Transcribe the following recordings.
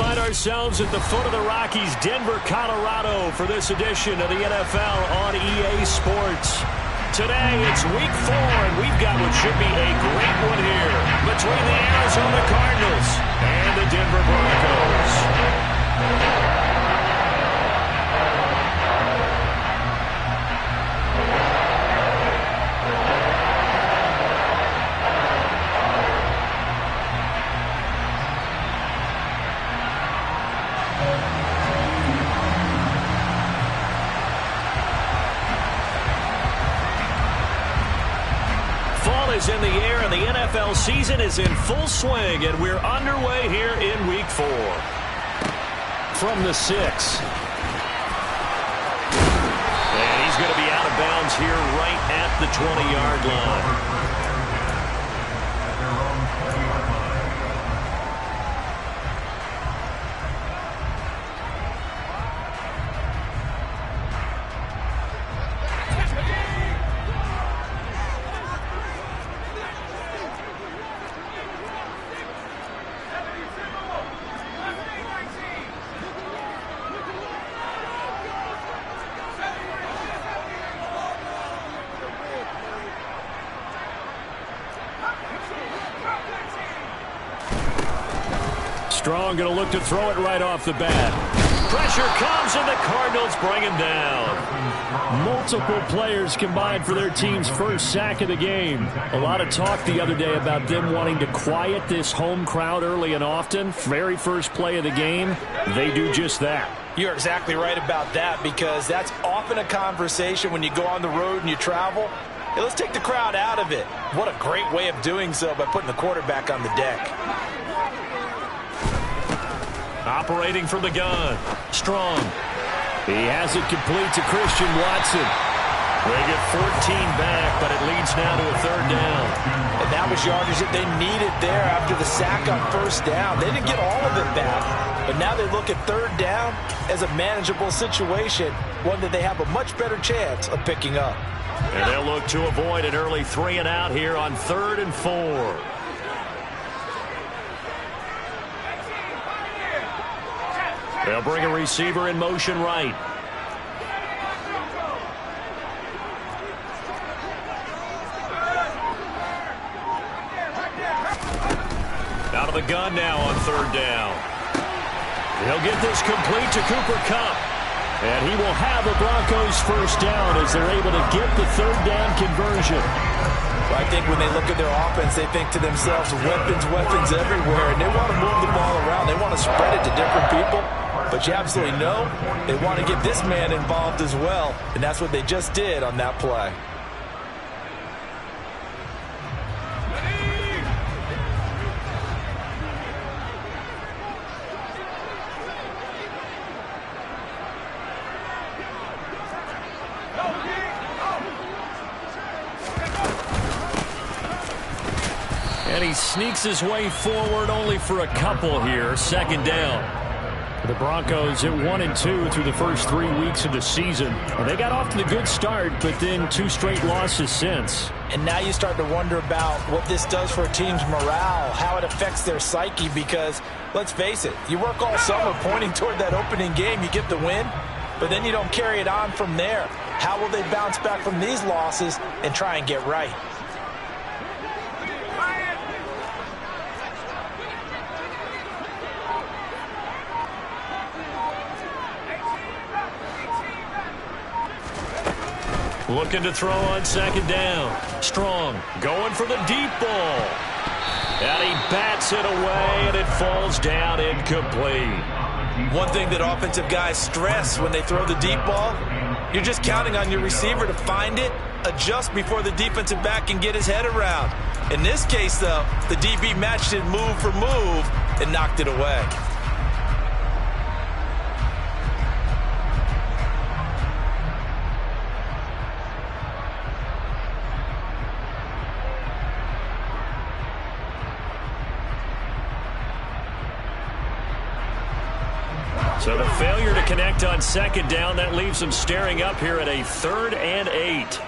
find ourselves at the foot of the Rockies, Denver, Colorado, for this edition of the NFL on EA Sports. Today, it's Week 4, and we've got what should be a great one here between the Arizona Cardinals and the Denver Broncos. In the air, and the NFL season is in full swing, and we're underway here in Week 4. From the 6. And he's going to be out of bounds here right at the 20-yard line. Strong going to look to throw it right off the bat. Pressure comes, and the Cardinals bring him down. Multiple players combined for their team's first sack of the game. A lot of talk the other day about them wanting to quiet this home crowd early and often. Very first play of the game, they do just that. You're exactly right about that, because that's often a conversation when you go on the road and you travel. Hey, let's take the crowd out of it. What a great way of doing so by putting the quarterback on the deck. Operating from the gun. Strong. He has it complete to Christian Watson. They get 14 back, but it leads now to a third down. And that was yardage that they needed there after the sack on first down. They didn't get all of it back, but now they look at third down as a manageable situation, one that they have a much better chance of picking up. And they'll look to avoid an early 3 and out here on 3rd and 4. They'll bring a receiver in motion right. Out of the gun now on 3rd down. He'll get this complete to Cooper Kupp. And he will have the Broncos first down as they're able to get the 3rd down conversion. Well, I think when they look at their offense, they think to themselves, weapons everywhere, and they want to move the ball around. They want to spread it to different people. But you absolutely know they want to get this man involved as well, and that's what they just did on that play. And he sneaks his way forward only for a couple here. 2nd down. The Broncos at 1-2 through the first 3 weeks of the season. And they got off to the good start, but then 2 straight losses since. And now you start to wonder about what this does for a team's morale, how it affects their psyche, because, let's face it, you work all summer pointing toward that opening game, you get the win, but then you don't carry it on from there. How will they bounce back from these losses and try and get right? Looking to throw on 2nd down. Strong going for the deep ball. And he bats it away, and it falls down incomplete. One thing that offensive guys stress when they throw the deep ball, you're just counting on your receiver to find it, adjust before the defensive back can get his head around. In this case, though, the DB matched it move for move and knocked it away. So the failure to connect on 2nd down, that leaves them staring up here at a 3rd and 8.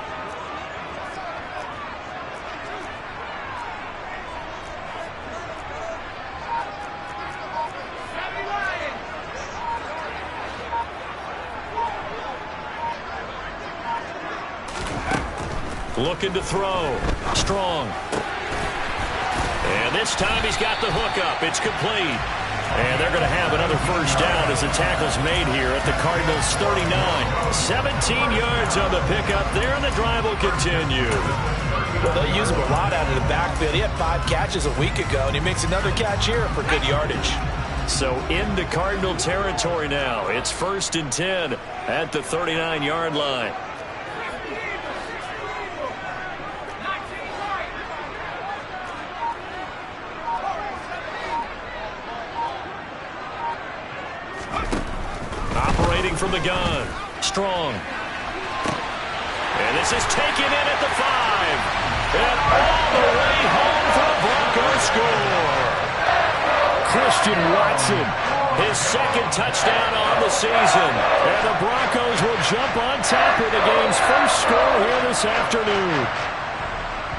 Looking to throw. Strong. And this time he's got the hook up. It's complete. And they're going to have another first down as the tackle's made here at the Cardinals' 39. 17 yards on the pickup there, and the drive will continue. Well, they'll use him a lot out of the backfield. He had 5 catches a week ago, and he makes another catch here for good yardage. So into Cardinal territory now. It's 1st and 10 at the 39-yard line. Operating from the gun. Strong. And this is taken in at the 5. And all the way home for the Broncos score. Christian Watson, his 2nd touchdown on the season. And the Broncos will jump on top of the game's first score here this afternoon.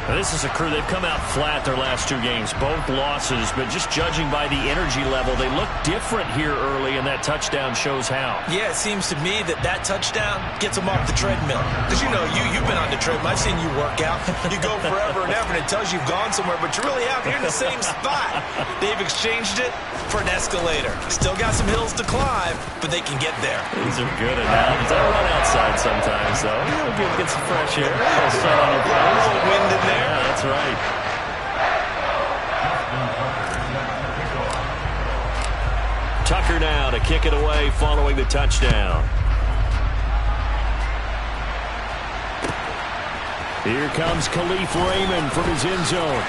Now, this is a crew, they've come out flat their last 2 games, both losses, but just judging by the energy level, they look different here early, and that touchdown shows how. Yeah, it seems to me that touchdown gets them off the treadmill. Because, you know, you've been on the treadmill. I've seen you work out. You go forever and ever, and it tells you you've gone somewhere, but you really haven't. You're in the same spot. They've exchanged it for an escalator. Still got some hills to climb, but they can get there. These are good analogies. I run outside sometimes, though. Get some fresh air. A little sun on your face. A little wind in there. Yeah, that's right. Tucker now to kick it away following the touchdown. Here comes Khalif Raymond from his end zone.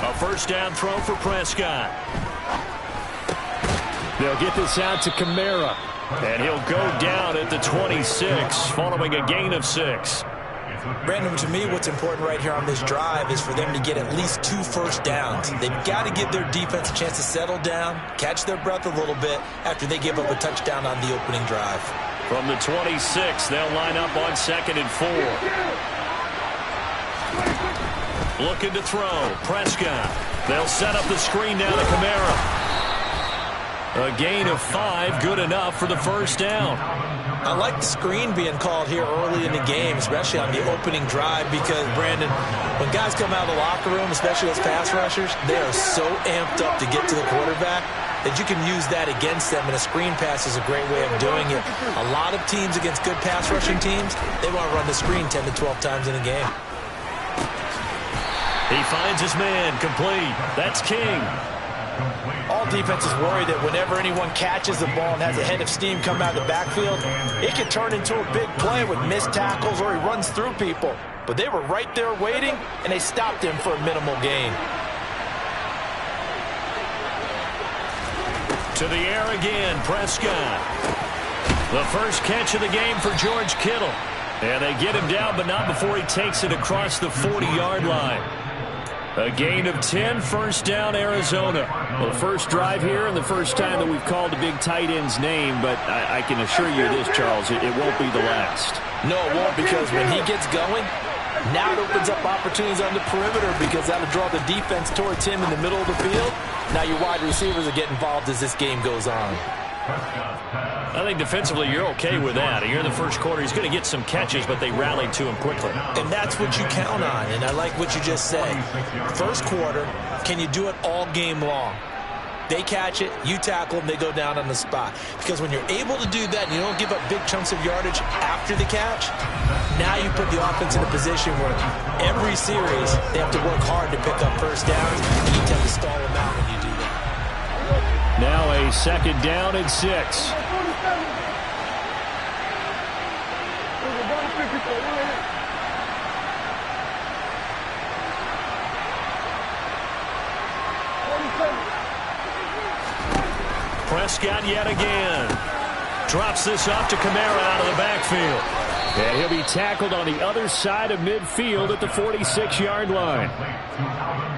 A first down throw for Prescott. They'll get this out to Kamara. And he'll go down at the 26 following a gain of 6. Brandon, to me, what's important right here on this drive is for them to get at least 2 first downs. They've got to give their defense a chance to settle down, catch their breath a little bit after they give up a touchdown on the opening drive. From the 26, they'll line up on 2nd and 4. Looking to throw. Prescott. They'll set up the screen down to Kamara. A gain of 5, good enough for the first down. I like the screen being called here early in the game, especially on the opening drive, because, Brandon, when guys come out of the locker room, especially as pass rushers, they are so amped up to get to the quarterback that you can use that against them, and a screen pass is a great way of doing it. A lot of teams against good pass rushing teams, they want to run the screen 10 to 12 times in a game. He finds his man, complete. That's King. All defenses worry that whenever anyone catches the ball and has a head of steam come out of the backfield, it can turn into a big play with missed tackles or he runs through people. But they were right there waiting, and they stopped him for a minimal gain. To the air again, Prescott. The first catch of the game for George Kittle. And they get him down, but not before he takes it across the 40-yard line. A gain of 10, first down, Arizona. Well, the first drive here and the first time that we've called the big tight end's name, but I can assure you this, Charles, it won't be the last. No, it won't, because when he gets going, now it opens up opportunities on the perimeter because that'll draw the defense towards him in the middle of the field. Now your wide receivers will get involved as this game goes on. I think defensively you're okay with that. Here in the first quarter, he's going to get some catches, but they rallied to him quickly. And that's what you count on, and I like what you just said. First quarter, can you do it all game long? They catch it, you tackle them, they go down on the spot. Because when you're able to do that and you don't give up big chunks of yardage after the catch, now you put the offense in a position where every series they have to work hard to pick up first downs, and you tend to stall them out when you do that. Now a second down and 6. Prescott yet again. Drops this off to Kamara out of the backfield. And he'll be tackled on the other side of midfield at the 46-yard line.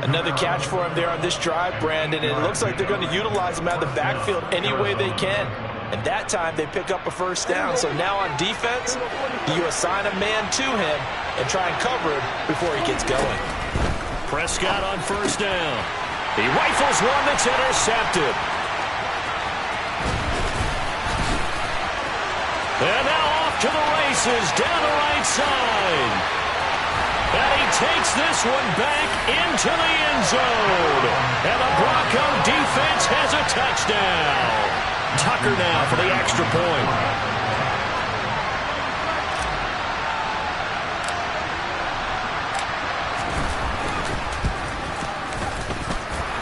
Another catch for him there on this drive, Brandon. It looks like they're going to utilize him out of the backfield any way they can. And that time they pick up a first down. So now on defense, you assign a man to him and try and cover him before he gets going. Prescott on first down. He rifles one that's intercepted. And now off to the races down the right side. And he takes this one back into the end zone. And the Bronco defense has a touchdown. Tucker now for the extra point.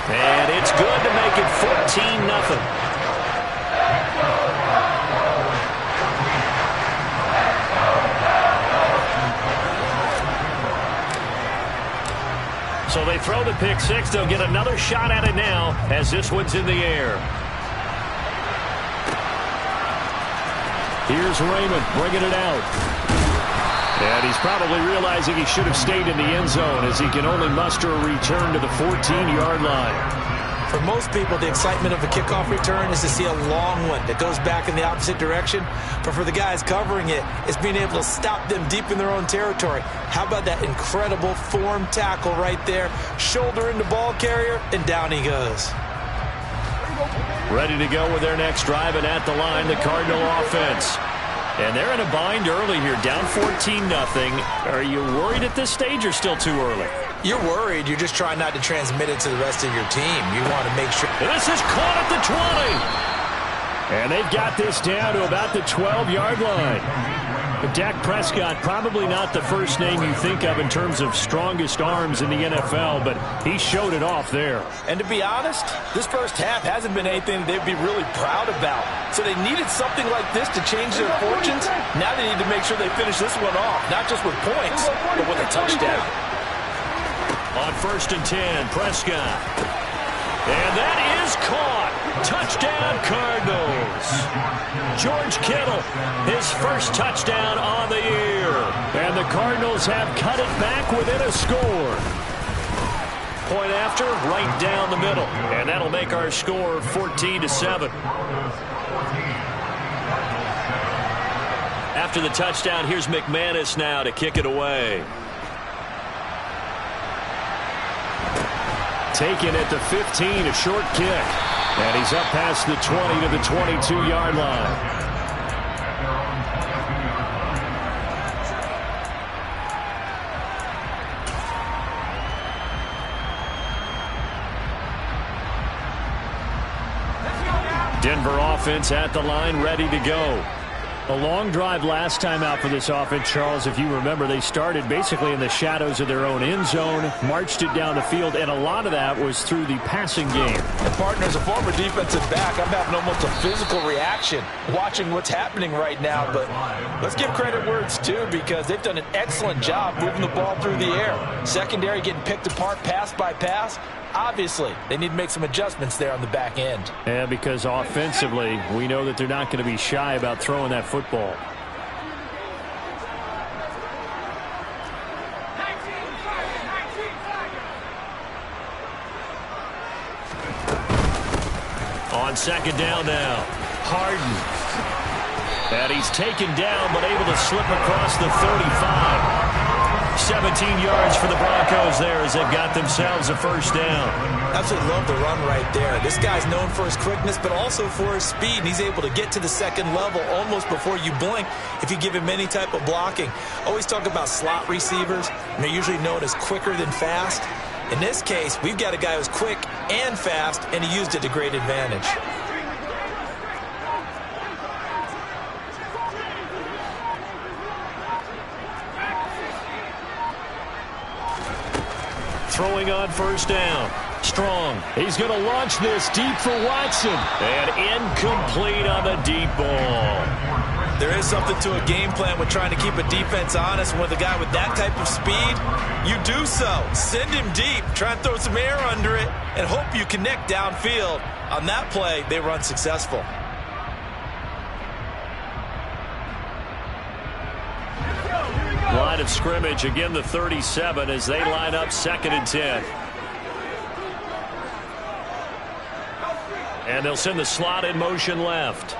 And it's good to make it 14-0. So they throw the pick six. They'll get another shot at it now as this one's in the air. Here's Raymond bringing it out. And he's probably realizing he should have stayed in the end zone as he can only muster a return to the 14-yard line. For most people, the excitement of a kickoff return is to see a long one that goes back in the opposite direction. But for the guys covering it, it's being able to stop them deep in their own territory. How about that incredible form tackle right there? Shoulder in the ball carrier, and down he goes. Ready to go with their next drive, and at the line, the Cardinal offense. And they're in a bind early here, down 14-0. Are you worried at this stage or still too early? You're worried. You're just trying not to transmit it to the rest of your team. You want to make sure. This is caught at the 20. And they've got this down to about the 12-yard line. But Dak Prescott, probably not the first name you think of in terms of strongest arms in the NFL, but he showed it off there. And to be honest, this first half hasn't been anything they'd be really proud about. So they needed something like this to change their fortunes. Now they need to make sure they finish this one off, not just with points, but with a touchdown. On 1st and 10, Prescott. And that is caught. Touchdown, Cardinals. George Kittle, his first touchdown on the year. And the Cardinals have cut it back within a score. Point after, right down the middle. And that'll make our score 14-7. After the touchdown, here's McManus now to kick it away. Taken at the 15, a short kick. And he's up past the 20 to the 22-yard line. Denver offense at the line, ready to go. A long drive last time out for this offense, Charles. If you remember, they started basically in the shadows of their own end zone, marched it down the field, and a lot of that was through the passing game. And partner, as a former defensive back, I'm having almost a physical reaction watching what's happening right now. But let's give credit where it's due, because they've done an excellent job moving the ball through the air. Secondary getting picked apart pass by pass. Obviously, they need to make some adjustments there on the back end. Yeah, because offensively, we know that they're not going to be shy about throwing that football. On second down now, Harden. And he's taken down, but able to slip across the 35. 17 yards for the Broncos there as they've got themselves a first down. Absolutely love the run right there. This guy's known for his quickness, but also for his speed. And he's able to get to the second level almost before you blink if you give him any type of blocking. Always talk about slot receivers, and they're usually known as quicker than fast. In this case, we've got a guy who's quick and fast, and he used it to great advantage. throwing on first down. Strong. He's going to launch this deep for Watson. And incomplete on the deep ball. There is something to a game plan with trying to keep a defense honest. With a guy with that type of speed, you do so. Send him deep. Try and throw some air under it and hope you connect downfield. On that play, they were unsuccessful. Line of scrimmage, again the 37 as they line up 2nd and 10. And they'll send the slot in motion left.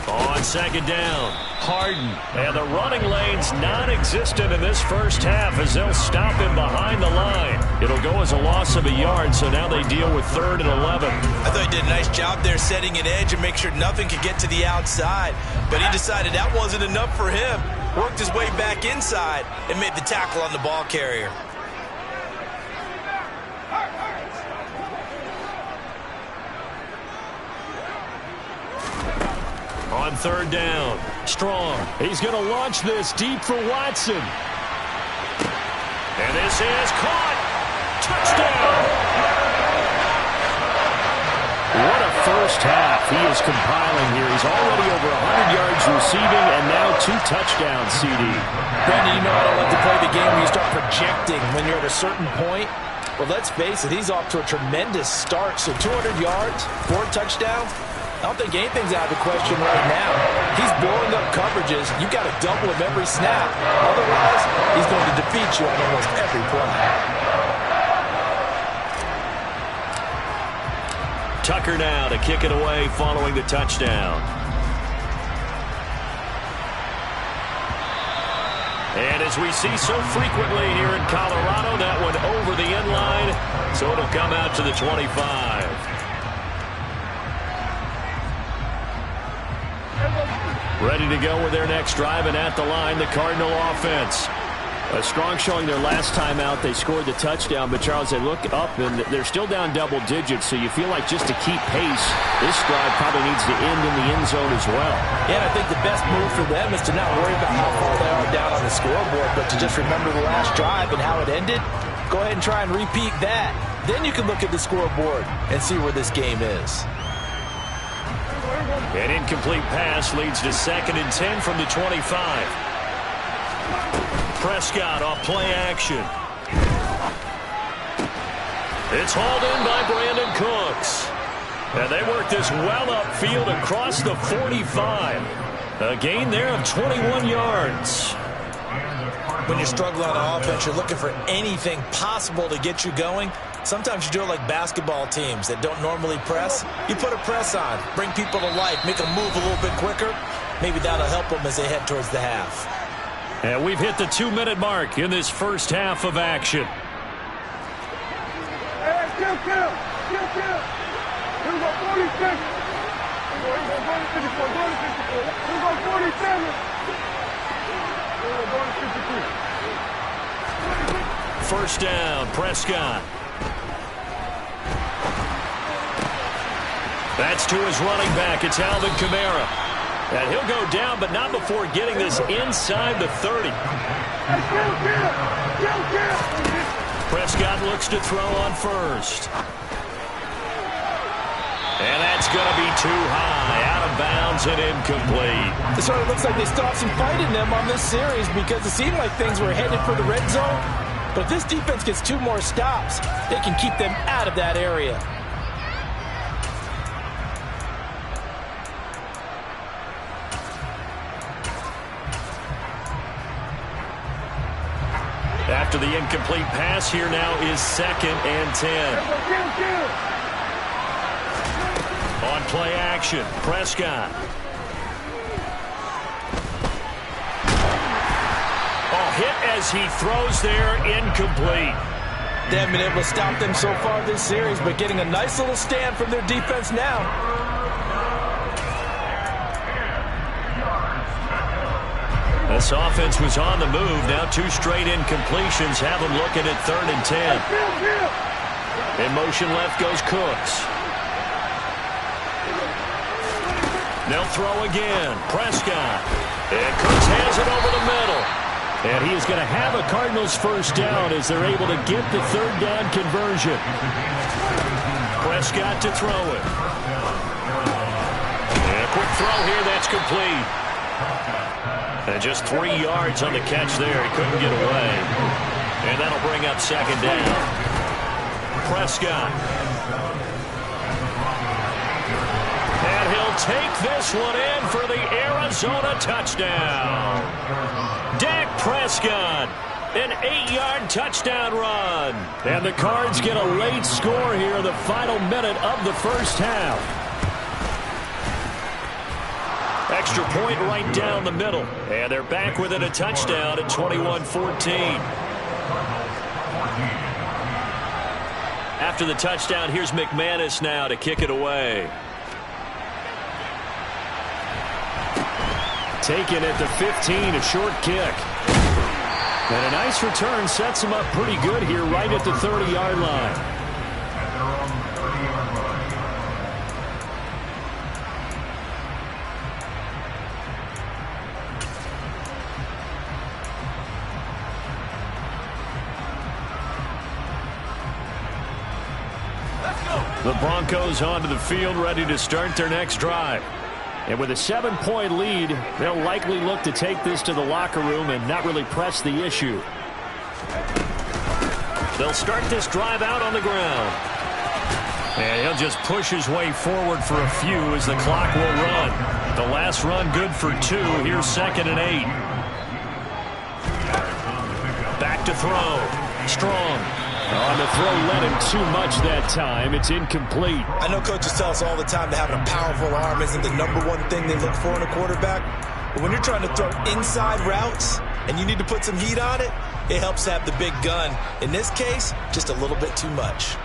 On 2nd down, Harden. And the running lane's non-existent in this first half as they'll stop him behind the line. It'll go as a loss of a yard, so now they deal with 3rd and 11. I thought he did a nice job there setting an edge and make sure nothing could get to the outside. But he decided that wasn't enough for him. Worked his way back inside and made the tackle on the ball carrier. On 3rd down, Strong. He's going to launch this deep for Watson. And this is caught. Touchdown. What a first half he is compiling here. He's already over 100 yards receiving and now 2 touchdowns, CD. Brandon, you know I don't like to play the game where you start projecting when you're at a certain point. Well, let's face it, he's off to a tremendous start. So 200 yards, 4 touchdowns. I don't think anything's out of the question right now. He's blowing up coverages. You've got to double him every snap. Otherwise, he's going to defeat you on almost every play. Tucker now to kick it away following the touchdown. And as we see so frequently here in Colorado, that one over the end line, so it'll come out to the 25. Ready to go with their next drive, and at the line, the Cardinal offense. Strong showing their last time out, they scored the touchdown, but Charles, they look up, and they're still down double digits, so you feel like just to keep pace, this drive probably needs to end in the end zone as well. Yeah, I think the best move for them is to not worry about how far they are down on the scoreboard, but to just remember the last drive and how it ended. Go ahead and try and repeat that. Then you can look at the scoreboard and see where this game is. An incomplete pass leads to 2nd and 10 from the 25. Prescott off play action. It's hauled in by Brandon Cooks. And they work this well upfield across the 45. A gain there of 21 yards. When you struggle on offense, you're looking for anything possible to get you going. Sometimes you do it like basketball teams that don't normally press. You put a press on, bring people to life, make them move a little bit quicker. Maybe that'll help them as they head towards the half. And we've hit the 2-minute mark in this first half of action. Hey, kill. Here we go, 46. Here we go, 47. Here we go, 53. First down, Prescott. That's to his running back. It's Alvin Kamara. And he'll go down, but not before getting this inside the 30. Prescott looks to throw on first. And that's going to be too high, out of bounds and incomplete. It sort of looks like they still have some fight in them on this series because it seemed like things were headed for the red zone. But if this defense gets 2 more stops, they can keep them out of that area. After the incomplete pass, here now is 2nd and 10. On play action, Prescott. Oh, hit as he throws there, incomplete. They haven't been able to stop them so far this series, but getting a nice little stand from their defense now. This offense was on the move. Now 2 straight incompletions have them looking at 3rd and 10. In motion left goes Cooks. They'll throw again. Prescott. And Cooks has it over the middle. And he is going to have a Cardinals first down as they're able to get the third down conversion. Prescott to throw it. And a quick throw here. That's complete. And just 3 yards on the catch there. He couldn't get away. And that'll bring up second down. Prescott. And he'll take this one in for the Arizona touchdown. Dak Prescott, an 8-yard touchdown run. And the Cards get a late score here in the final minute of the first half. Extra point right down the middle. And they're back within a touchdown at 21-14. After the touchdown, here's McManus now to kick it away. Taken at the 15, a short kick. And a nice return sets him up pretty good here right at the 30-yard line. The Broncos onto the field, ready to start their next drive. And with a 7-point lead, they'll likely look to take this to the locker room and not really press the issue. They'll start this drive out on the ground. And he'll just push his way forward for a few as the clock will run. The last run good for 2. Here's 2nd and 8. Back to throw. Strong. On the throw, led him too much that time. It's incomplete. I know coaches tell us all the time that having a powerful arm isn't the #1 thing they look for in a quarterback. But when you're trying to throw inside routes and you need to put some heat on it, it helps to have the big gun. In this case, just a little bit too much.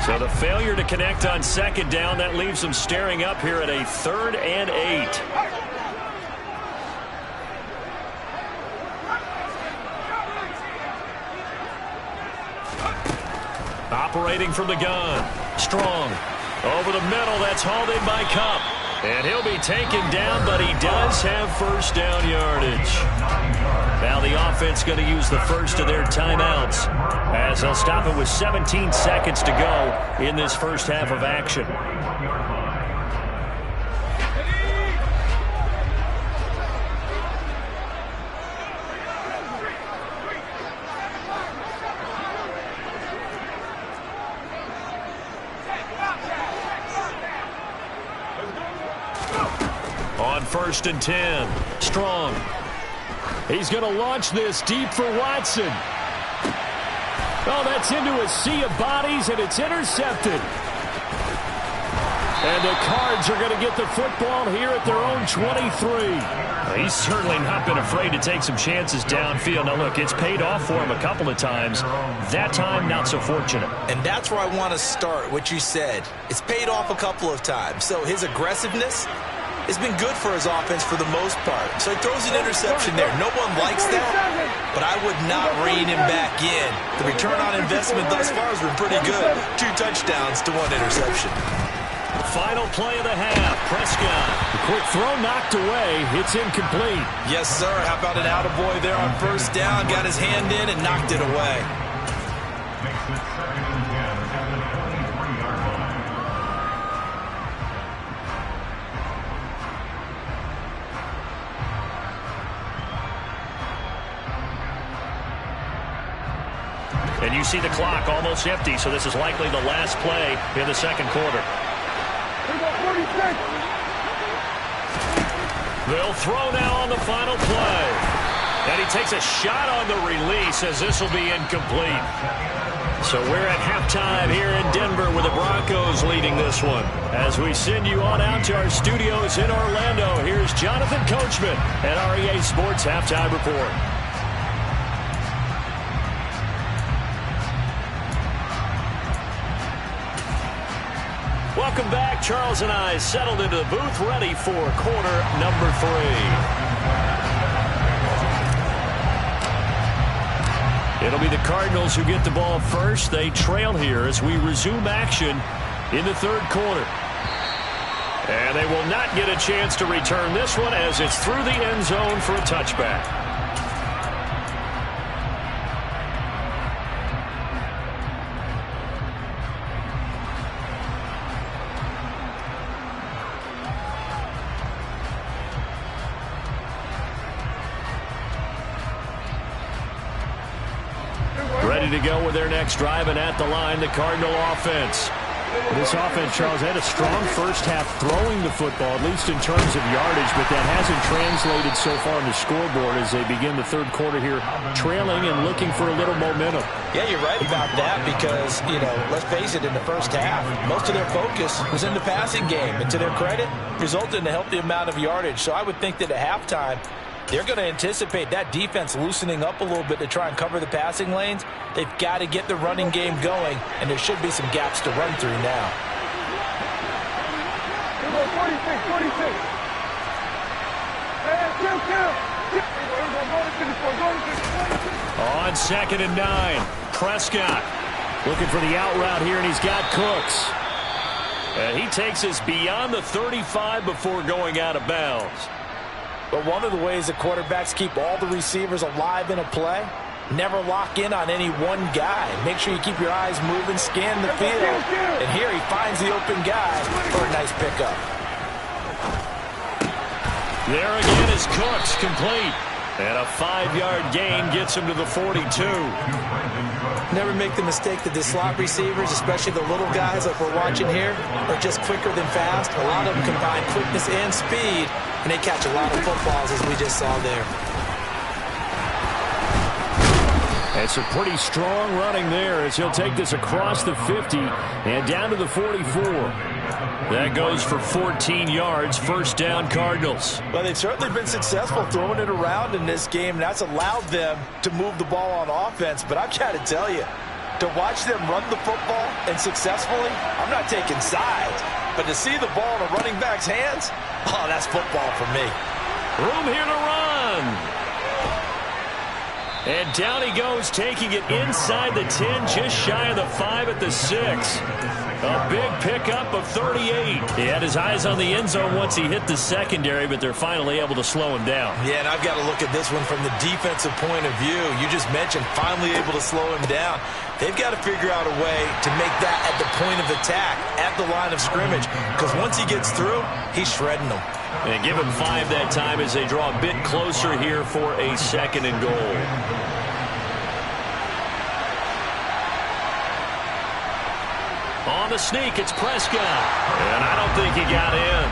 So the failure to connect on 2nd down, that leaves them staring up here at a 3rd and 8. Operating from the gun. Strong. Over the middle. That's hauled in by Kupp. And he'll be taken down, but he does have first down yardage. Now the offense going to use the first of their timeouts as they'll stop it with 17 seconds to go in this first half of action. On 1st and 10. Strong. He's going to launch this deep for Watson. Oh, that's into a sea of bodies, and it's intercepted. And the Cards are going to get the football here at their own 23. He's certainly not been afraid to take some chances downfield. Now, look, it's paid off for him a couple of times. That time, not so fortunate. And that's where I want to start, what you said. It's paid off a couple of times. So his aggressiveness has been good for his offense for the most part. So he throws an interception there. No one likes that, but I would not rein him back in. The return on investment thus far has been pretty good. 2 touchdowns to 1 interception. Final play of the half. Prescott. The quick throw knocked away. It's incomplete. Yes, sir. How about an attaboy there on 1st down? Got his hand in and knocked it away. And you see the clock almost empty, so this is likely the last play in the 2nd quarter. They'll throw now on the final play. And he takes a shot on the release as this will be incomplete. So we're at halftime here in Denver with the Broncos leading this one. As we send you on out to our studios in Orlando, here's Jonathan Coachman at REA Sports Halftime Report. Welcome back. Charles and I settled into the booth ready for quarter number 3. It'll be the Cardinals who get the ball first. They trail here as we resume action in the 3rd quarter. And they will not get a chance to return this one as it's through the end zone for a touchback. Ready to go with their next drive, and at the line, the Cardinal offense. This offense, Charles, had a strong first half throwing the football, at least in terms of yardage, but that hasn't translated so far on the scoreboard as they begin the third quarter here, trailing and looking for a little momentum. Yeah, you're right about that because, let's face it, in the first half, most of their focus was in the passing game. And to their credit, resulted in a healthy amount of yardage. So I would think that at halftime, they're going to anticipate that defense loosening up a little bit to try and cover the passing lanes. They've got to get the running game going, and there should be some gaps to run through now. 46. On 2nd and 9, Prescott looking for the out route here, and he's got Cooks. And he takes us beyond the 35 before going out of bounds. But one of the ways that quarterbacks keep all the receivers alive in a play, never lock in on any one guy. Make sure you keep your eyes moving, scan the field. And here he finds the open guy for a nice pickup. There again is Cooks, complete. And a 5-yard gain gets him to the 42. Never make the mistake that the slot receivers, especially the little guys like we're watching here, are just quicker than fast. A lot of them combine quickness and speed, and they catch a lot of footballs, as we just saw there. It's a pretty strong running there as he'll take this across the 50 and down to the 44. That goes for 14 yards, first down Cardinals. Well, they've certainly been successful throwing it around in this game, and that's allowed them to move the ball on offense. But I've got to tell you, to watch them run the football and successfully, I'm not taking sides, but to see the ball in a running back's hands, oh, that's football for me. Room here to run. And down he goes, taking it inside the 10, just shy of the 5 at the 6. A big pickup of 38. He had his eyes on the end zone once he hit the secondary, but they're finally able to slow him down. Yeah, and I've got to look at this one from the defensive point of view. You just mentioned finally able to slow him down. They've got to figure out a way to make that at the point of attack, at the line of scrimmage, because once he gets through, he's shredding them. And give him 5 that time as they draw a bit closer here for a 2nd and goal. On the sneak, it's Prescott. And I don't think he got in.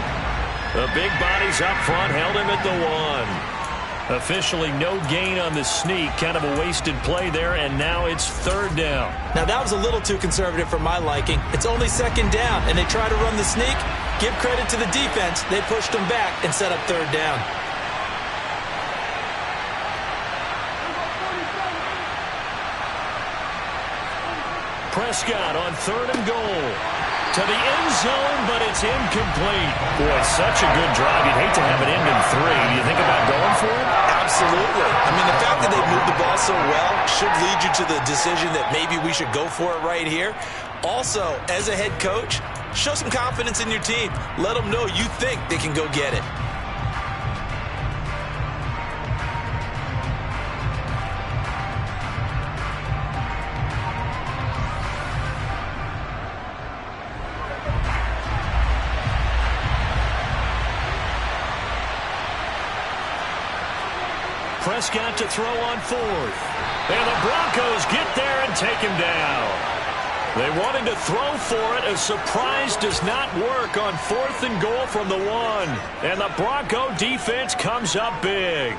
The big bodies up front held him at the 1. Officially no gain on the sneak. Kind of a wasted play there, and now it's 3rd down. Now, that was a little too conservative for my liking. It's only 2nd down, and they try to run the sneak. Give credit to the defense. They pushed them back and set up 3rd down. Prescott on 3rd and goal. To the end zone, but it's incomplete. Boy, such a good drive. You'd hate to have it end in 3. Do you think about going for it? Absolutely. I mean, the fact that they moved the ball so well should lead you to the decision that maybe we should go for it right here. Also, as a head coach, show some confidence in your team. Let them know you think they can go get it. Prescott to throw on 4th. And the Broncos get there and take him down. They wanted to throw for it. A surprise does not work on 4th and goal from the 1. And the Bronco defense comes up big.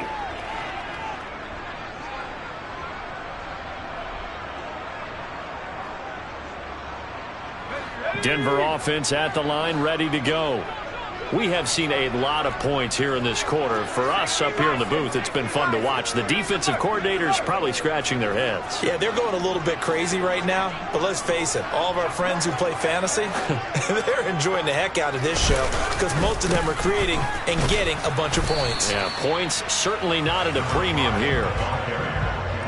Denver offense at the line, ready to go. We have seen a lot of points here in this quarter. For us up here in the booth, it's been fun to watch. The defensive coordinators probably scratching their heads. Yeah, they're going a little bit crazy right now. But let's face it, all of our friends who play fantasy, they're enjoying the heck out of this show because most of them are creating and getting a bunch of points. Yeah, points certainly not at a premium here.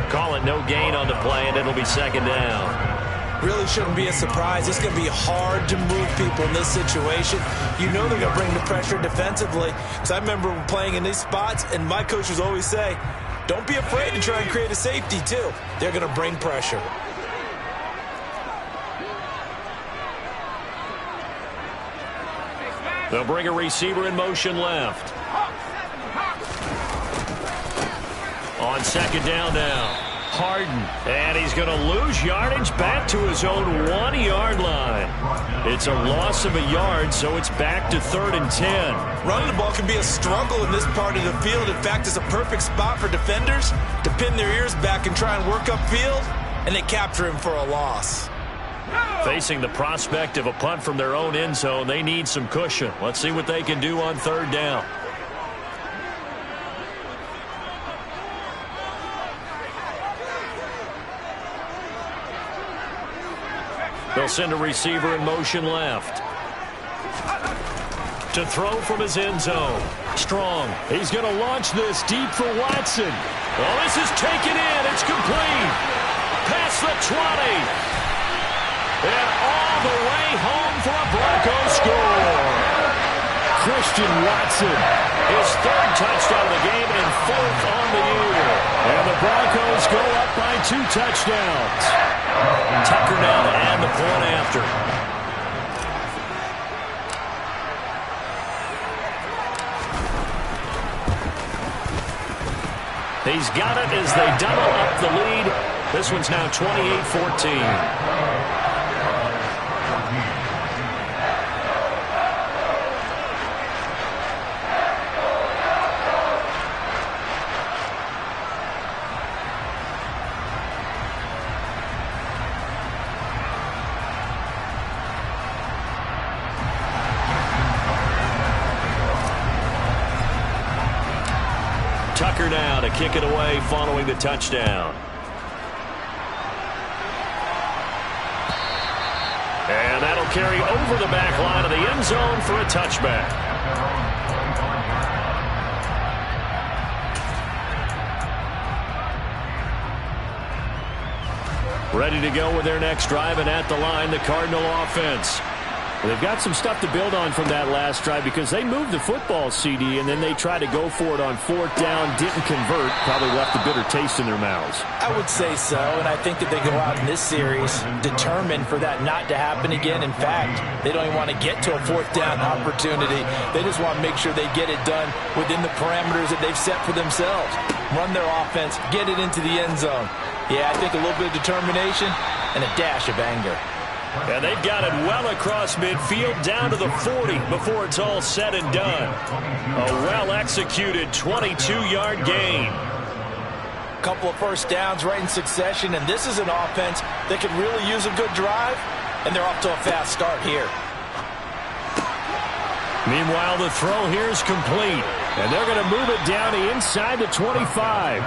Call it no gain on the play, and it'll be 2nd down. really shouldn't be a surprise. It's going to be hard to move people in this situation. You know they're going to bring the pressure defensively. Because I remember playing in these spots, and my coaches always say, don't be afraid to try and create a safety, too. They're going to bring pressure. They'll bring a receiver in motion left. On second down now. Harden, and he's going to lose yardage back to his own 1-yard line. It's a loss of a yard, so it's back to 3rd and 10. Running the ball can be a struggle in this part of the field. In fact, it's a perfect spot for defenders to pin their ears back and try and work upfield, and they capture him for a loss. Facing the prospect of a punt from their own end zone, they need some cushion. Let's see what they can do on 3rd down. They'll send a receiver in motion left. To throw from his end zone. Strong. He's going to launch this deep for Watson. Well, this is taken in. It's complete. Past the 20. And all the way home for a Broncos score. Christian Watson. His 3rd touchdown of the game and 4th on the year. And the Broncos go up by 2 touchdowns. Tucker now to add the point after. He's got it as they double up the lead. This one's now 28-14. Tucker now to kick it away following the touchdown. And that'll carry over the back line of the end zone for a touchback. Ready to go with their next drive, and at the line, the Cardinal offense. They've got some stuff to build on from that last drive because they moved the football, CD, and then they tried to go for it on 4th down, didn't convert, probably left a bitter taste in their mouths. I would say so, and I think that they go out in this series determined for that not to happen again. In fact, they don't even want to get to a 4th down opportunity. They just want to make sure they get it done within the parameters that they've set for themselves. Run their offense, get it into the end zone. Yeah, I think a little bit of determination and a dash of anger. And they've got it well across midfield down to the 40 before it's all said and done. A well-executed 22-yard gain. Couple of first downs right in succession, and this is an offense that could really use a good drive, and they're off to a fast start here. Meanwhile, the throw here is complete, and they're going to move it down to inside the 25.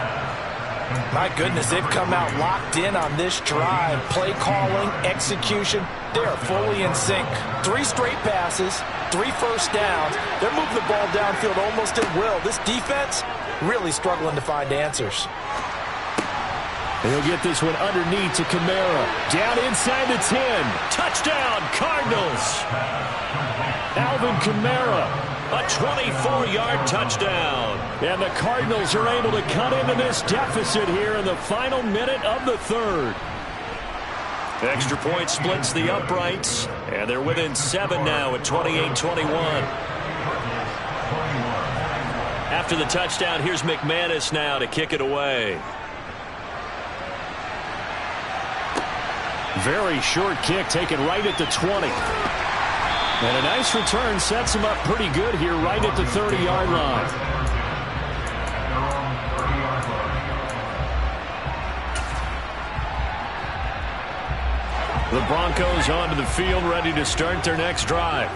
My goodness, they've come out locked in on this drive. Play calling, execution, they are fully in sync. 3 straight passes, 3 first downs. They're moving the ball downfield almost at will. This defense really struggling to find answers. He'll get this one underneath to Kamara. Down inside the 10. Touchdown, Cardinals. Alvin Kamara. A 24-yard touchdown. And the Cardinals are able to cut into this deficit here in the final minute of the 3rd. Extra point splits the uprights, and they're within 7 now at 28-21. After the touchdown, here's McManus now to kick it away. Very short kick taken right at the 20. And a nice return sets him up pretty good here right at the 30-yard line. The Broncos onto the field ready to start their next drive.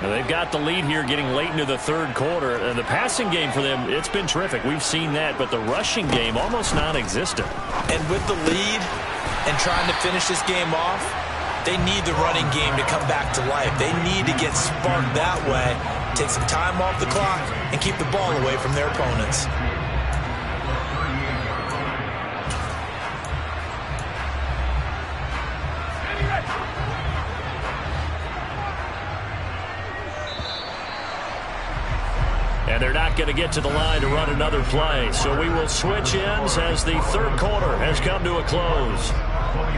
Now they've got the lead here getting late into the 3rd quarter. And the passing game for them, it's been terrific. We've seen that, but the rushing game almost non-existent. And with the lead and trying to finish this game off, they need the running game to come back to life. They need to get sparked that way, take some time off the clock, and keep the ball away from their opponents. not going to get to the line to run another play. So we will switch ends as the third quarter has come to a close.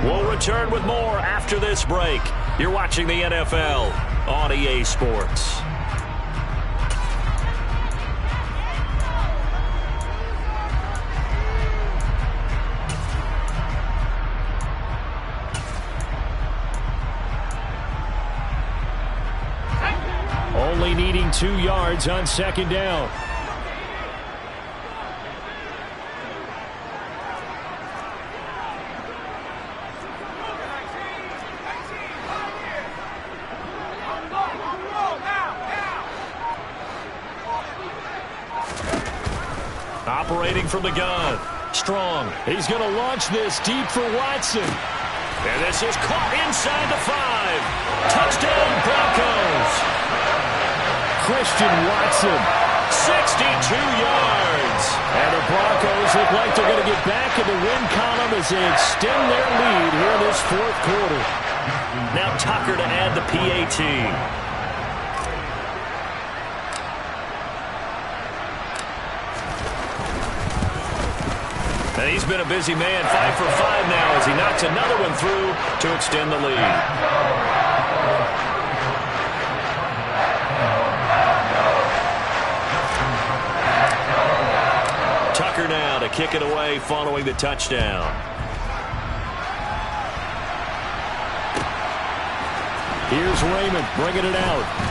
We'll return with more after this break. You're watching the NFL on EA Sports. Only needing 2 yards on second down. Operating from the gun. Strong. He's going to launch this deep for Watson. And this is caught inside the 5. Touchdown, Broncos. Christian Watson. 62 yards. And the Broncos look like they're going to get back in the win column as they extend their lead here in this fourth quarter. Now Tucker to add the PAT. And he's been a busy man, 5 for 5 now as he knocks another one through to extend the lead. Tucker now to kick it away following the touchdown. Here's Raymond bringing it out.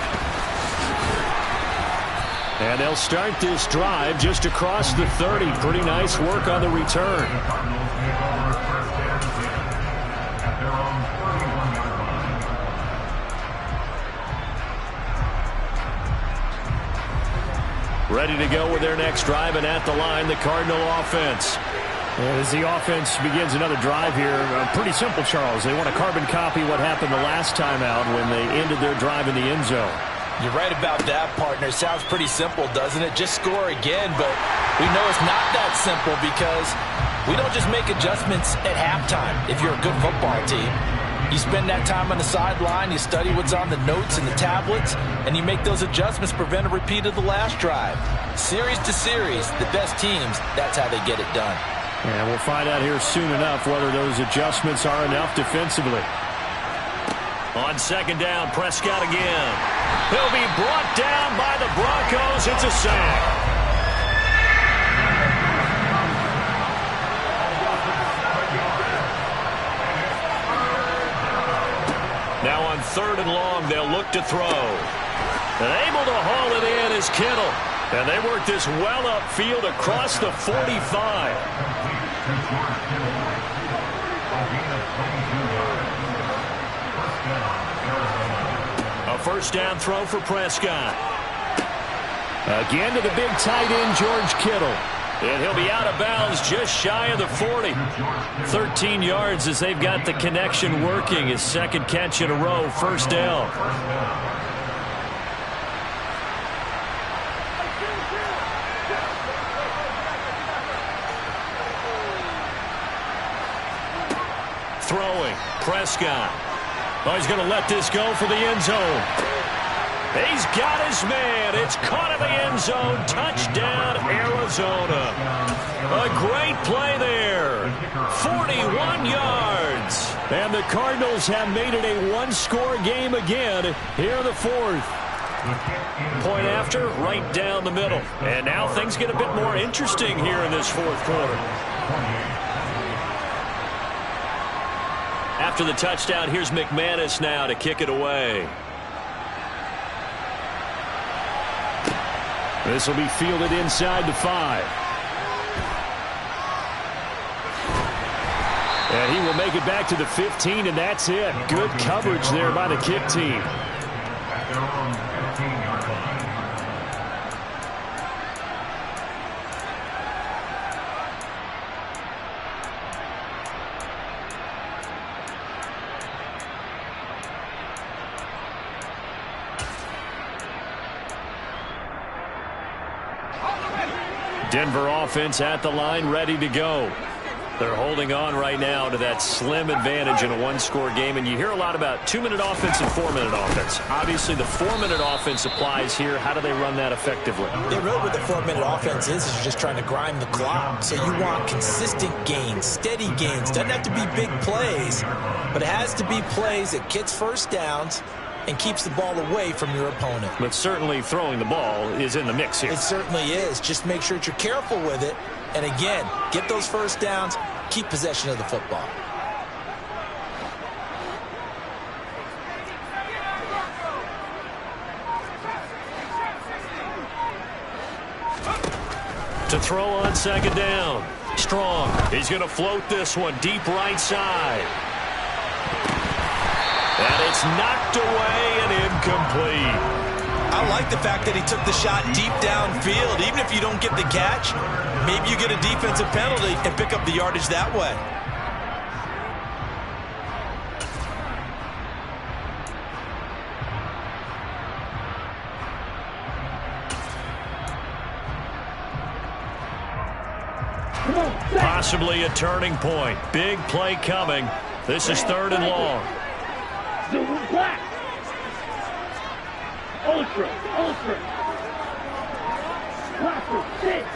And they'll start this drive just across the 30. Pretty nice work on the return. Ready to go with their next drive, and at the line, the Cardinal offense. As the offense begins another drive here, pretty simple, Charles. They want to carbon copy what happened the last time out when they ended their drive in the end zone. You're right about that, partner. Sounds pretty simple, doesn't it? Just score again, but we know it's not that simple because we don't just make adjustments at halftime if you're a good football team. You spend that time on the sideline, you study what's on the notes and the tablets, and you make those adjustments, prevent a repeat of the last drive. Series to series, the best teams, that's how they get it done. And we'll find out here soon enough whether those adjustments are enough defensively. On second down, Prescott again. He'll be brought down by the Broncos. It's a sack. Now on third and long, they'll look to throw. And able to haul it in is Kittle. And they work this well upfield across the 45. A first down throw for Prescott. Again to the big tight end, George Kittle. And he'll be out of bounds just shy of the 40. 13 yards as they've got the connection working. His second catch in a row, first down. Throwing, Prescott. Oh, he's going to let this go for the end zone. He's got his man. It's caught in the end zone. Touchdown, Arizona. A great play there. 41 yards. And the Cardinals have made it a one-score game again here in the fourth. Point after, right down the middle. And now things get a bit more interesting here in this fourth quarter. After the touchdown, here's McManus now to kick it away. This will be fielded inside the 5. And he will make it back to the 15, and that's it. Good coverage there by the kick team. Denver offense at the line, ready to go. They're holding on right now to that slim advantage in a one-score game, and you hear a lot about 2-minute offense and 4-minute offense. Obviously, the 4-minute offense applies here. How do they run that effectively? Yeah, really what the 4-minute offense is you're just trying to grind the clock. So you want consistent gains, steady gains. Doesn't have to be big plays, but it has to be plays that gets first downs and keeps the ball away from your opponent. But certainly throwing the ball is in the mix here. It certainly is. Just make sure that you're careful with it. And again, get those first downs, keep possession of the football. To throw on second down. Strong. He's going to float this one deep right side. And it's knocked away and incomplete. I like the fact that he took the shot deep downfield. Even if you don't get the catch, maybe you get a defensive penalty and pick up the yardage that way. Possibly a turning point. Big play coming. This is 3rd and long. Black. Ultra. Classic 6.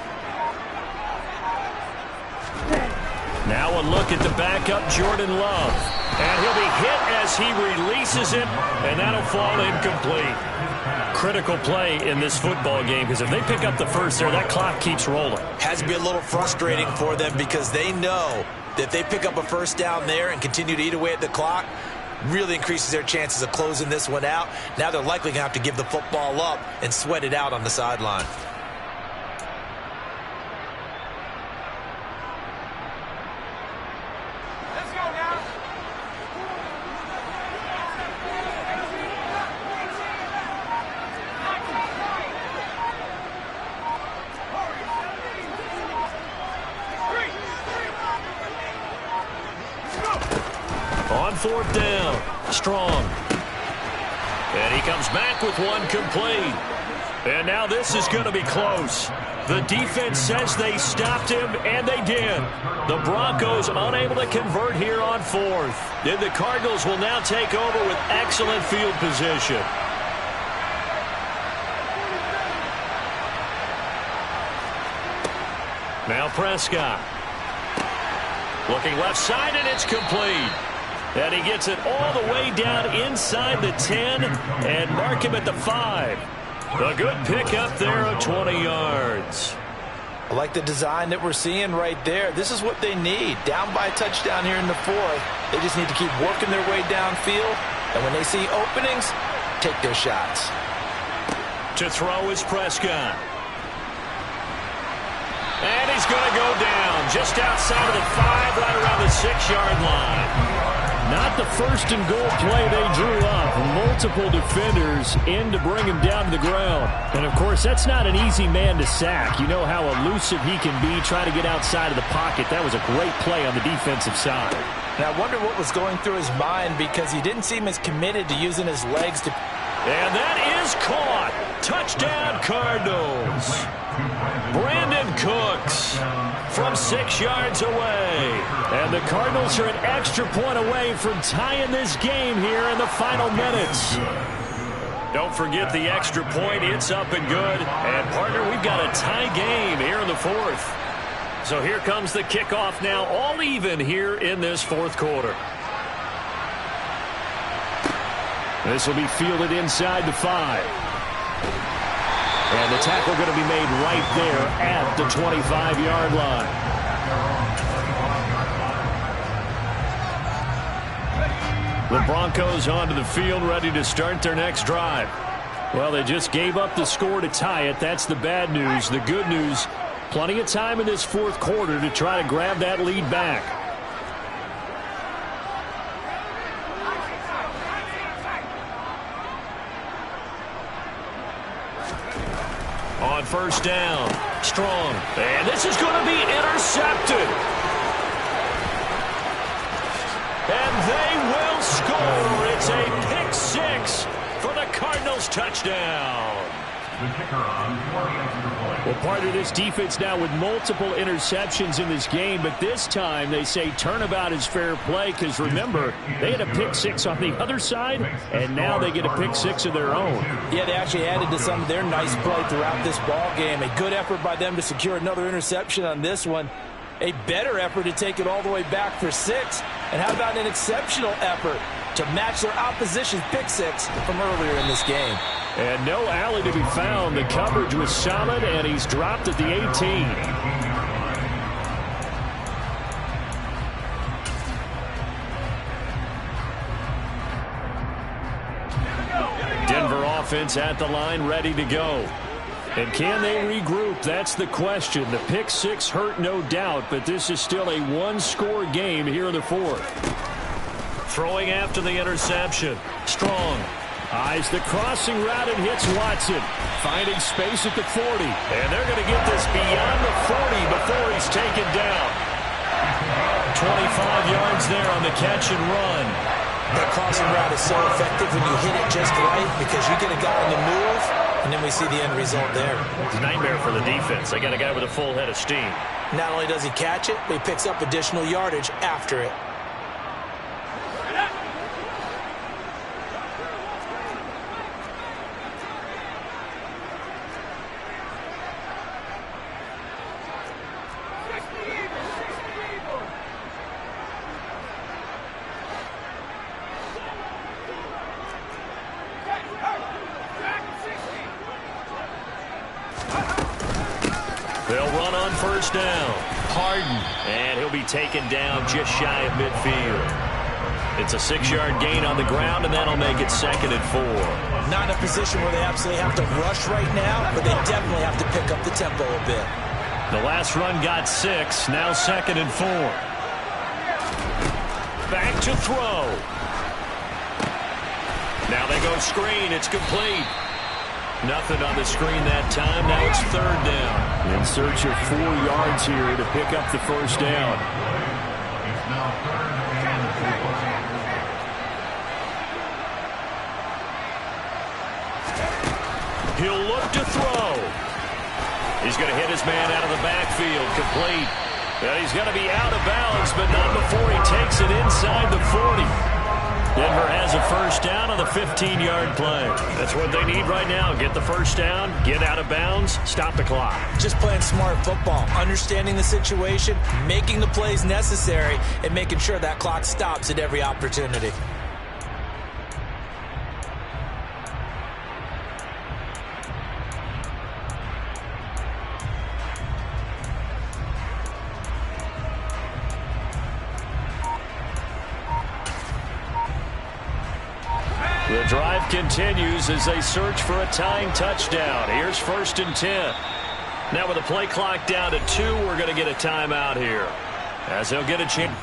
Now a look at the backup, Jordan Love. And he'll be hit as he releases it, and that'll fall incomplete. Critical play in this football game, because if they pick up the first there, that clock keeps rolling. Has to be a little frustrating for them because they know that if they pick up a first down there and continue to eat away at the clock, really increases their chances of closing this one out. Now they're likely going to have to give the football up and sweat it out on the sideline. Let's go now. On 4th down, Strong. And he comes back with one complete. And now this is going to be close. The defense says they stopped him, and they did. The Broncos unable to convert here on 4th. And the Cardinals will now take over with excellent field position. Now Prescott. Looking left side, and it's complete. And he gets it all the way down inside the 10 and mark him at the 5. A good pickup there of 20 yards. I like the design that we're seeing right there. This is what they need. Down by a touchdown here in the 4th. They just need to keep working their way downfield. And when they see openings, take their shots. To throw is Prescott. And he's going to go down just outside of the 5, right around the 6-yard line. Not the first and goal play they drew up. Multiple defenders in to bring him down to the ground. And, of course, that's not an easy man to sack. You know how elusive he can be trying to get outside of the pocket. That was a great play on the defensive side. And I wonder what was going through his mind because he didn't seem as committed to using his legs to... And that is caught. Touchdown, Cardinals. Brandon Cooks from 6 yards away. And the Cardinals are an extra point away from tying this game here in the final minutes. Don't forget the extra point. It's up and good. And, partner, we've got a tie game here in the 4th. So here comes the kickoff now, all even here in this 4th quarter. This will be fielded inside the 5. And the tackle going to be made right there at the 25-yard line. The Broncos onto the field, ready to start their next drive. Well, they just gave up the score to tie it. That's the bad news. The good news, plenty of time in this 4th quarter to try to grab that lead back. On 1st down, Strong. And this is going to be intercepted. And they will score. It's a pick 6 for the Cardinals touchdown. Well, part of this defense now with multiple interceptions in this game, but this time they say turnabout is fair play because, remember, they had a pick six on the other side, and now they get a pick six of their own. Yeah, they actually added to some of their nice play throughout this ball game. A good effort by them to secure another interception on this one. A better effort to take it all the way back for 6. And how about an exceptional effort to match their opposition's pick six from earlier in this game? And no alley to be found. The coverage was solid, and he's dropped at the 18. Denver offense at the line, ready to go. And can they regroup? That's the question. The pick six hurt, no doubt, but this is still a one-score game here in the fourth. Throwing after the interception. Strong. Eyes the crossing route and hits Watson. Finding space at the 40. And they're going to get this beyond the 40 before he's taken down. 25 yards there on the catch and run. That crossing route is so effective when you hit it just right because you get a guy on the move, and then we see the end result there. It's a nightmare for the defense. They got a guy with a full head of steam. Not only does he catch it, but he picks up additional yardage after it. They'll run on first down. Harden, and he'll be taken down just shy of midfield. It's a 6-yard gain on the ground, and that'll make it 2nd and 4. Not in a position where they absolutely have to rush right now, but they definitely have to pick up the tempo a bit. The last run got 6, now 2nd and 4. Back to throw. Now they go screen. It's complete. Nothing on the screen that time. Now it's 3rd down. In search of 4 yards here to pick up the first down. He'll look to throw. He's going to hit his man out of the backfield. Complete. And he's going to be out of bounds, but not before he takes it inside the 40. Denver has a first down on the 15-yard play. That's what they need right now. Get the first down, get out of bounds, stop the clock. Just playing smart football, understanding the situation, making the plays necessary, and making sure that clock stops at every opportunity. The drive continues as they search for a tying touchdown. Here's 1st and 10. Now with the play clock down to 2, we're going to get a timeout here as they'll get a chance.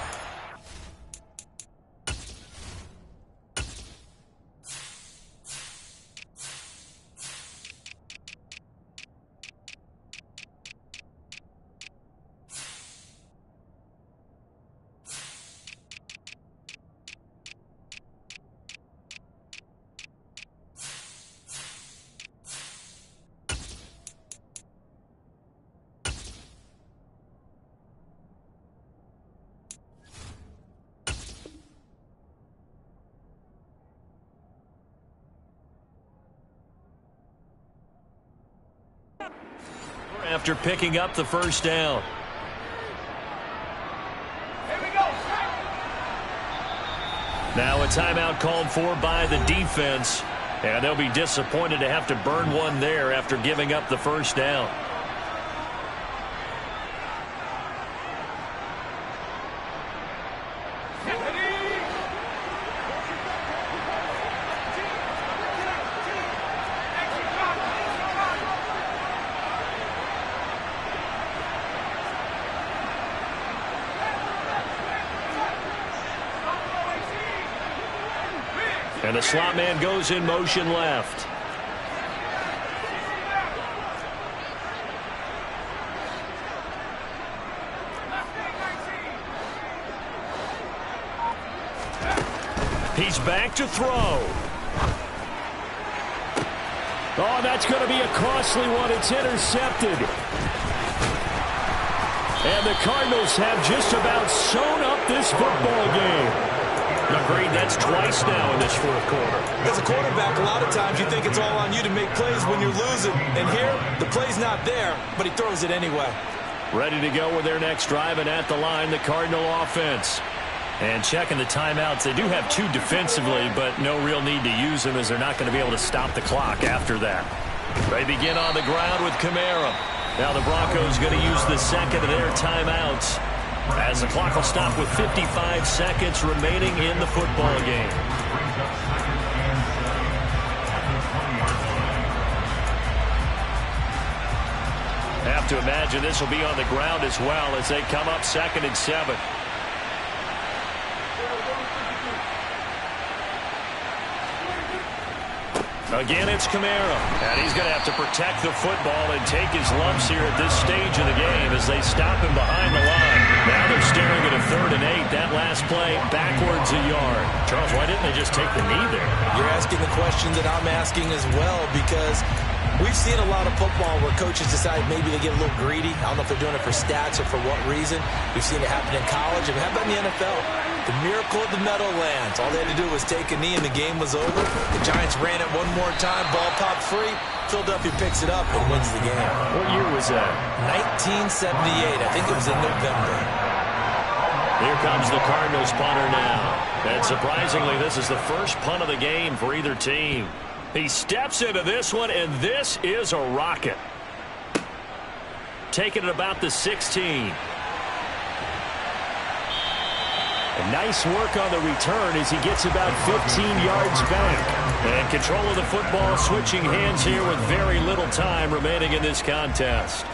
After picking up the first down. Now a timeout called for by the defense, and they'll be disappointed to have to burn one there after giving up the first down. And the slot man goes in motion left. He's back to throw. Oh, that's going to be a costly one. It's intercepted. And the Cardinals have just about sewn up this football game. Agreed, that's twice now in this fourth quarter. As a quarterback, a lot of times you think it's all on you to make plays when you're losing. And here, the play's not there, but he throws it anyway. Ready to go with their next drive, and at the line, the Cardinal offense. And checking the timeouts, they do have 2 defensively, but no real need to use them as they're not going to be able to stop the clock after that. They begin on the ground with Kamara. Now the Broncos going to use the second of their timeouts as the clock will stop with 55 seconds remaining in the football game. Have to imagine this will be on the ground as well as they come up 2nd and 7. Again, it's Kamara. And he's going to have to protect the football and take his lumps here at this stage of the game as they stop him behind the line. Now they're staring at a 3rd and 8. That last play backwards a yard. Charles, why didn't they just take the knee there? You're asking the question that I'm asking as well, because we've seen a lot of football where coaches decide maybe they get a little greedy. I don't know if they're doing it for stats or for what reason. We've seen it happen in college. And how about in the NFL? The miracle of the Meadowlands. All they had to do was take a knee and the game was over. The Giants ran it one more time. Ball popped free. Philadelphia picks it up and wins the game. What year was that? 1978. I think it was in November. Here comes the Cardinals punter now. And surprisingly, this is the first punt of the game for either team. He steps into this one, and this is a rocket. Taking it about the 16. A nice work on the return as he gets about 15 yards back. And control of the football switching hands here with very little time remaining in this contest.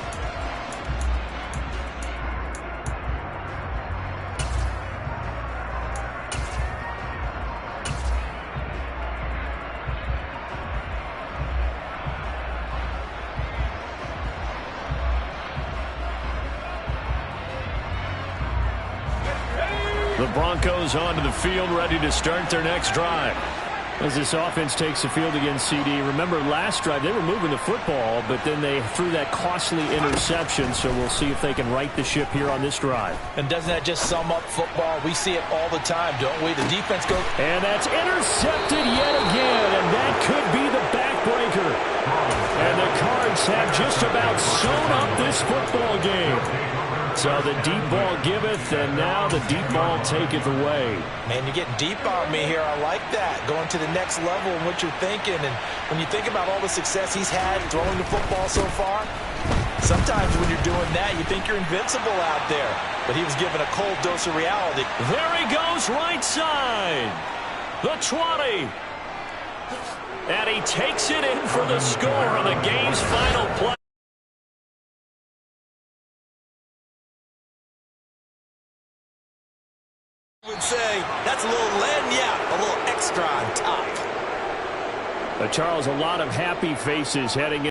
The Broncos onto the field, ready to start their next drive. As this offense takes the field against CD, remember last drive they were moving the football, but then they threw that costly interception, so we'll see if they can right the ship here on this drive. And doesn't that just sum up football? We see it all the time, don't we? The defense goes. And that's intercepted yet again, and that could be the backbreaker. And the Cards have just about sewn up this football game. So the deep ball giveth, and now the deep ball taketh away. Man, you're getting deep on me here. I like that. Going to the next level in what you're thinking. And when you think about all the success he's had throwing the football so far, sometimes when you're doing that, you think you're invincible out there. But he was given a cold dose of reality. There he goes, right side. The 20. And he takes it in for the score on the game's final play. Would say that's a little lagniappe, a little extra on top. Charles, a lot of happy faces heading in.